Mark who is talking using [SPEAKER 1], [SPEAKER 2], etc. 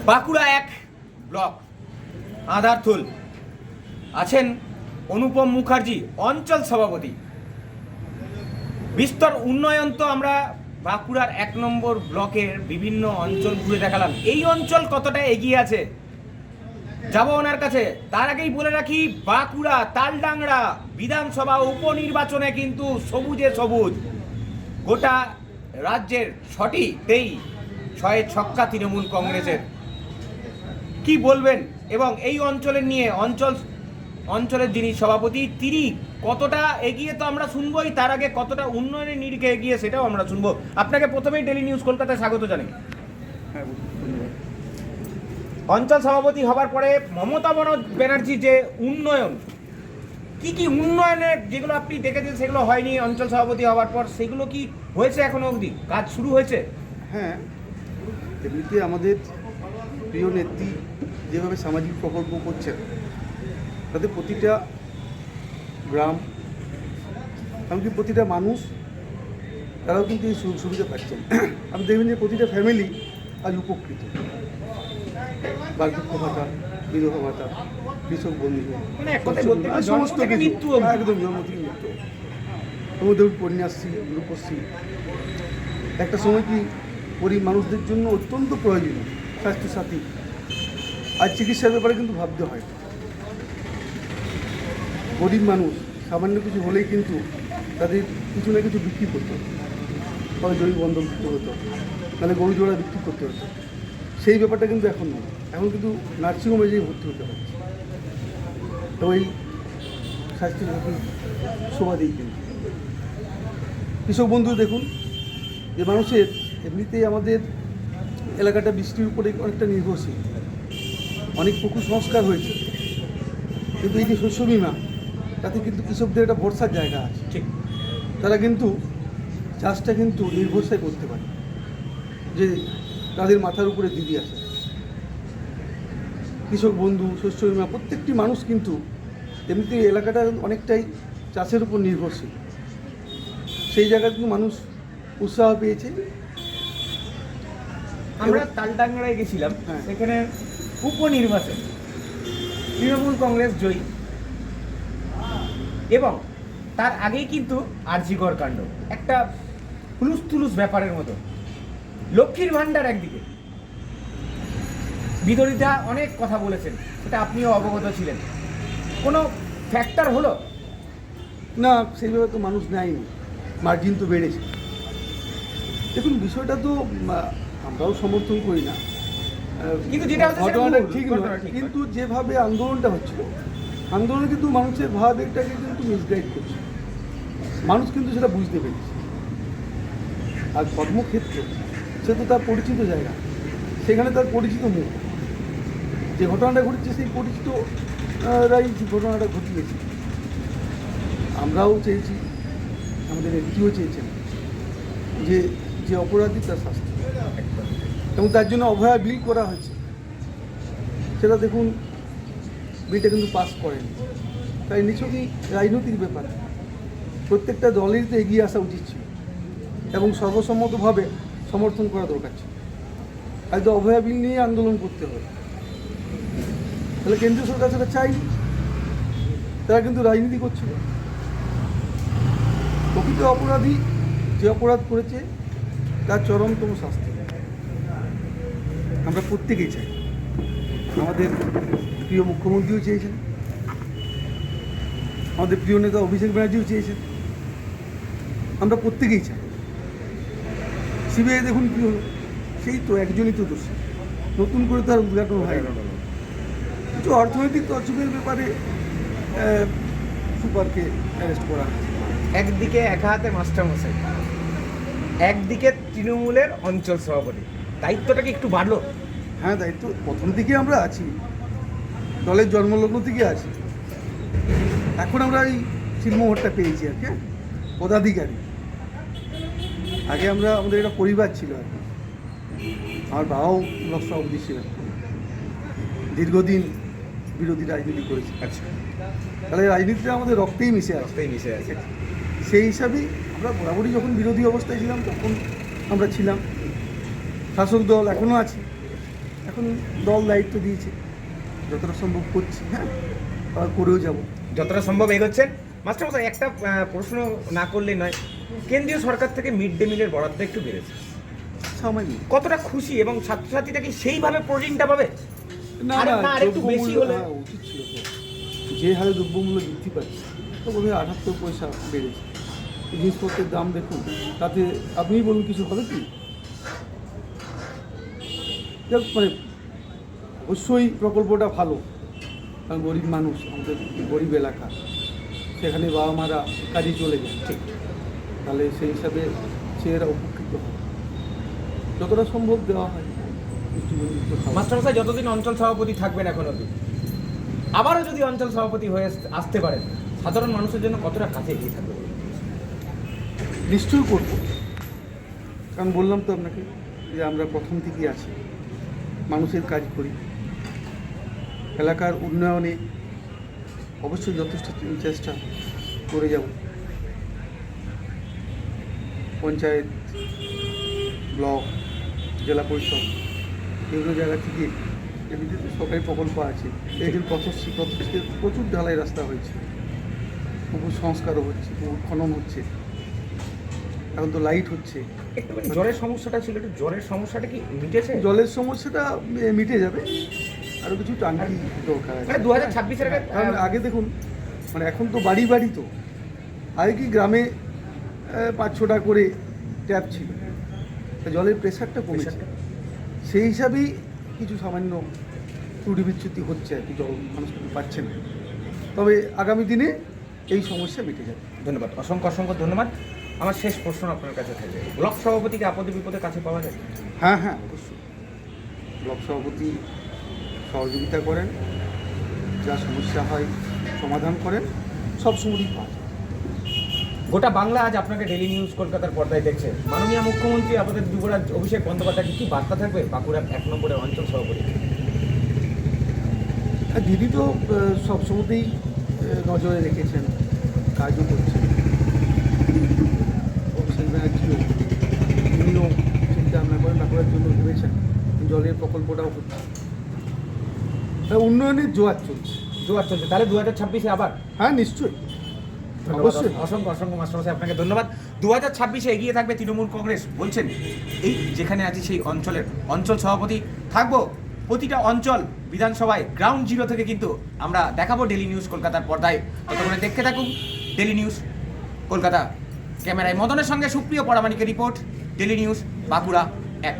[SPEAKER 1] Bankura 1 block আধারথুল আছেন অনুপম মুখার্জি, অঞ্চল সভাপতি। বিস্তর উন্নয়ন তো আমরা বাঁকুড়ার 1 নম্বর ব্লকের বিভিন্ন অঞ্চল ঘুরে দেখালাম। এই অঞ্চল কতটা এগিয়ে আছে যাবো ওনার কাছে। তার আগেই বলে রাখি, বাঁকুড়া তালডাংরা বিধানসভা উপনির্বাচনে কিন্তু সবুজে সবুজ। গোটা রাজ্যের 6টিতেই 6 ছক্কা তৃণমূল কংগ্রেসের। কি বলবেন এবং এই অঞ্চলের নিয়ে অঞ্চলের যিনি সভাপতি তিনি কতটা এগিয়ে তো আমরা শুনবোই, তার আগে কতটা উন্নয়নের নিরিখে এগিয়ে সেটাও আমরা শুনবো। আপনাকে প্রথমেই ডেইলি নিউজ কলকাতায় স্বাগত জানাই। অঞ্চল সভাপতি হবার পরে মমতা ব্যানার্জির যে উন্নয়ন, কি কি উন্নয়নের যেগুলো আপনি দেখেছেন সেগুলো হয়নি অঞ্চল সভাপতি হওয়ার পর, সেগুলো কি হয়েছে এখনো অবধি? কাজ শুরু হয়েছে?
[SPEAKER 2] হ্যাঁ, এমনিতে আমাদের প্রিয় নেত্রী যেভাবে সামাজিক প্রকল্প করছেন তাতে প্রতিটা গ্রাম, এমনকি প্রতিটা মানুষ তারাও কিন্তু এই সুবিধা পাচ্ছেন। আপনি দেখবেন যে প্রতিটা ফ্যামিলি আজ উপকৃত। বার্ধক্য ভাতা, বিধবা ভাতা, কৃষক বন্ধু, সমস্ত কিছু একদম জন্ম থেকে মৃত্যু। তোমার দেখুন কন্যাশ্রী, রূপশ্রী, একটা সময় কি গরিব মানুষদের জন্য অত্যন্ত প্রয়োজনীয় স্বাস্থ্যসাথী। আর চিকিৎসার ব্যাপারে কিন্তু ভাবতে হয়। গরিব মানুষ সামান্য কিছু হলেই কিন্তু তাদের কিছু না কিছু বিক্রি করতে হতো, তবে জমি বন্ধক দিতে হতো, তাহলে গরু জোড়া বিক্রি করতে হতো। সেই ব্যাপারটা কিন্তু এখন নেই। এখন কিন্তু নার্সিংহোমে যেয়ে ভর্তি হতে পারছে। তো এই স্বাস্থ্যসাথী সুবাদেই কিন্তু কৃষক বন্ধু দেখুন যে মানুষের এমনিতেই আমাদের এলাকাটা বৃষ্টির উপরে অনেকটা নির্ভরশীল। অনেক পুকুর সংস্কার হয়েছে, কিন্তু এই যে শস্য বিমা, তাতে কিন্তু কৃষকদের একটা ভরসার জায়গা আছে।
[SPEAKER 1] ঠিক,
[SPEAKER 2] তারা কিন্তু চাষটা কিন্তু নির্ভরসায় করতে পারে, যে তাদের মাথার উপরে দিদি আসে। কৃষক বন্ধু, শস্য বিমা, প্রত্যেকটি মানুষ কিন্তু এমনিতে এলাকাটা অনেকটাই চাষের উপর নির্ভরশীল। সেই জায়গায় কিন্তু মানুষ উৎসাহ পেয়েছে।
[SPEAKER 1] আমরা তালডাংরায় গেছিলাম, সেখানে উপনির্বাচন তৃণমূল কংগ্রেস জয়ী, এবং তার আগেই কিন্তু আরজিকর কাণ্ড, একটা হুলুস তুলুস ব্যাপারের মতো। লক্ষ্মীর ভাণ্ডার একদিকে, বিরোধীরা অনেক কথা বলেছেন, সেটা আপনিও অবগত ছিলেন। কোনো ফ্যাক্টর হলো
[SPEAKER 2] না? সেইভাবে তো মানুষ নেয়নি, মার্জিন তো বেড়েছে। দেখুন, বিষয়টা তো আমরাও সমর্থন করি না,
[SPEAKER 1] কিন্তু যেটা
[SPEAKER 2] ঘটনাটা ঠিক নয়। কিন্তু যেভাবে আন্দোলনটা হচ্ছিল, আন্দোলনে কিন্তু মানুষের ভাব এটাকে কিন্তু মিসগাইড করছে। মানুষ কিন্তু সেটা বুঝতে পেরেছে। আর কর্মক্ষেত্র সে তো তার পরিচিত জায়গা, সেখানে তার পরিচিত মুখ। যে ঘটনাটা ঘটেছে সেই পরিচিত রাই ঘটনাটা ঘটিয়েছে। আমরাও চেয়েছি, আমাদের নেত্রীও চেয়েছেন যে যে অপরাধী তার শাস্তি, এবং তার জন্য অভয়া বিল করা হয়েছে। সেটা দেখুন, বিলটা কিন্তু পাস করেনি। তাই নিছকই রাজনৈতিক ব্যাপার, প্রত্যেকটা দলেরই তো এগিয়ে আসা উচিত ছিল এবং সর্বসম্মতভাবে সমর্থন করা দরকার ছিল। হয়তো অভয়া বিল নিয়ে আন্দোলন করতে হবে, তাহলে কেন্দ্রীয় সরকার সেটা চাইনি। তারা কিন্তু রাজনীতি করছিল। প্রকৃত অপরাধী যে অপরাধ করেছে তার চরমতম শাস্তি আমরা প্রত্যেকেই চাই। আমাদের প্রিয় মুখ্যমন্ত্রীও চেয়েছেন, আমাদের প্রিয় নেতা অভিষেক ব্যানার্জিও চেয়েছেন, আমরা প্রত্যেকেই চাই। সিবিআই দেখুন কী হলো, সেই তো একজনই তো দোষী, নতুন করে তার উদ্ঘাটন হয় না। কিছু অর্থনৈতিক তছরুপের ব্যাপারে সুপারকে অ্যারেস্ট করা হয়।
[SPEAKER 1] একদিকে একা হাতে মাস্টারমশাই, একদিকে তৃণমূলের অঞ্চল সভাপতি, দায়িত্বটা কি একটু বাড়লো?
[SPEAKER 2] হ্যাঁ, দায়িত্ব প্রথম থেকে আমরা আছি, দলের জন্মলগ্ন থেকে আছি। এখন আমরা এই শিলমোহরটা পেয়েছি আর কি, পদাধিকারী। আগে আমাদের একটা পরিবার ছিল আর কি। আমার বাবাও ব্লক সভাপতি ছিলেন, দীর্ঘদিন বিরোধী রাজনীতি করেছে।
[SPEAKER 1] আচ্ছা,
[SPEAKER 2] তাহলে রাজনীতিটা আমাদের রক্তেই মিশে আছে। সেই হিসাবেই আমরা বরাবরই যখন বিরোধী অবস্থায় ছিলাম তখন আমরা ছিলাম, শাসক দল এখনও আছি, এখন দল দায়িত্ব দিয়েছে, যতটা সম্ভব করছি, হ্যাঁ, আবার করেও যাব।
[SPEAKER 1] যতটা সম্ভব এগোচ্ছেন। মাস্টারমশাই, একটা প্রশ্ন না করলে নয়, কেন্দ্রীয় সরকার থেকে মিড ডে মিলের বরাদ্দ একটু বেড়েছে,
[SPEAKER 2] সামান্য
[SPEAKER 1] কতটা খুশি এবং ছাত্রছাত্রীরা কি সেইভাবে প্রোটিনটা পাবে?
[SPEAKER 2] না
[SPEAKER 1] আরে
[SPEAKER 2] না,
[SPEAKER 1] না, আরেকটু বেশি
[SPEAKER 2] দ্রব্যমূল্য
[SPEAKER 1] হলে
[SPEAKER 2] উচিত ছিল তো। যে হারে দ্রব্যমূল্য বৃদ্ধি পাচ্ছে, তো বোধহয় 78 পয়সা বেড়েছে। এই জিনিসপত্রের দাম দেখুন, তাতে আপনিই বলুন কিছু হবে কি? যাক, মানে অবশ্যই প্রকল্পটা ভালো, কারণ গরিব মানুষ, আমাদের গরিব এলাকা, সেখানে বাবা মারা কাজে চলে যায়,
[SPEAKER 1] ঠিক।
[SPEAKER 2] তাহলে সেই হিসাবে ছেলেরা উপকৃত হয়, যতটা সম্ভব দেওয়া হয় পুষ্টিমন্ডিত খাবার।
[SPEAKER 1] মাস্টারমশাই, যতদিন অঞ্চল সভাপতি থাকবেন এখন অবধি, আবারও যদি অঞ্চল সভাপতি হয়ে আসতে পারেন, সাধারণ মানুষের জন্য কতটা কাছে এগিয়ে থাকবে?
[SPEAKER 2] নিশ্চয়ই করবো, কারণ বললাম তো আপনাকে যে আমরা প্রথম থেকেই আছি, মানুষের কাজ করি, এলাকার উন্নয়নে অবশ্যই যথেষ্ট চেষ্টা করে যাব। পঞ্চায়েত, ব্লক, জেলা পরিষদ, এগুলো জায়গা থেকে এমনিতে তো সরকারি প্রকল্প আছে, এখানে পথশ্রীতে প্রচুর ঢালাই রাস্তা হয়েছে, পুকুর সংস্কারও হচ্ছে, পুকুর খনন হচ্ছে, এখন তো লাইট হচ্ছে।
[SPEAKER 1] একটুখানি জ্বরের সমস্যাটা ছিল, একটু জ্বরের সমস্যাটা কি মিটেছে?
[SPEAKER 2] জলের সমস্যাটা মিটে যাবে, আরও কিছু টাঙ্কি দরকার আছে।
[SPEAKER 1] মানে 2026-এর আগে
[SPEAKER 2] কারণ আগে দেখুন, মানে এখন তো বাড়ি বাড়ি, তো আগে কি গ্রামে 5-6টা করে ট্যাপ ছিল, তা জলের প্রেশারটা কমেছে, সেই হিসাবেই কিছু সামান্য ত্রুটি বিচ্যুতি হচ্ছে আর কি, জল মানুষ কিন্তু পাচ্ছে না। তবে আগামী দিনে এই সমস্যা মিটে যাবে।
[SPEAKER 1] ধন্যবাদ, অসংখ্য অসংখ্য ধন্যবাদ। আমার শেষ প্রশ্ন আপনার কাছে থাকবে, ব্লক সভাপতিকে আপদে বিপদে কাছে পাওয়া যায়?
[SPEAKER 2] হ্যাঁ হ্যাঁ, অবশ্যই ব্লক সভাপতি সহযোগিতা করেন, যা সমস্যা হয় সমাধান করেন, সব সময়ই পাওয়া যায়।
[SPEAKER 1] গোটা বাংলা আজ আপনাকে ডেইলি নিউজ কলকাতার পর্দায় দেখছে। মাননীয় মুখ্যমন্ত্রী আপনাদের যুবরাজ অভিষেক বন্দ্যোপাধ্যায়কে কি বার্তা থাকবে বাঁকুড়ার 1 নম্বরের অঞ্চল সভাপতি?
[SPEAKER 2] আর দিদি তো সবসময়তেই নজরে রেখেছেন, কাজও করছেন। অভিষেক ব্যানার্জিও, তিনিও চিন্তা ভাবনা করে বাঁকুড়ার জন্য ভেবেছেন, জলের প্রকল্পটাও হচ্ছে, উন্নয়নের জোয়ার চলছে।
[SPEAKER 1] জোয়ার চলছে, তাহলে 2026-এ আবার?
[SPEAKER 2] হ্যাঁ নিশ্চয়ই,
[SPEAKER 1] ধন্যবাদ,
[SPEAKER 2] অবশ্যই।
[SPEAKER 1] অসংখ্য অসংখ্য মাস্টারমশাই আপনাকে ধন্যবাদ। 2026-এ এগিয়ে থাকবে তৃণমূল কংগ্রেস বলছেন। এই যেখানে আছি সেই অঞ্চলের অঞ্চল সভাপতি থাকবো, প্রতিটা অঞ্চল বিধানসভায় গ্রাউন্ড জিরো থেকে কিন্তু আমরা দেখাবো ডেইলি নিউজ কলকাতার পর্দায়। ততক্ষণে দেখতে থাকুন ডেইলি নিউজ কলকাতা। ক্যামেরায় মদনের সঙ্গে সুপ্রিয় পরামানিকের রিপোর্ট, ডেইলি নিউজ বাঁকুড়া 1।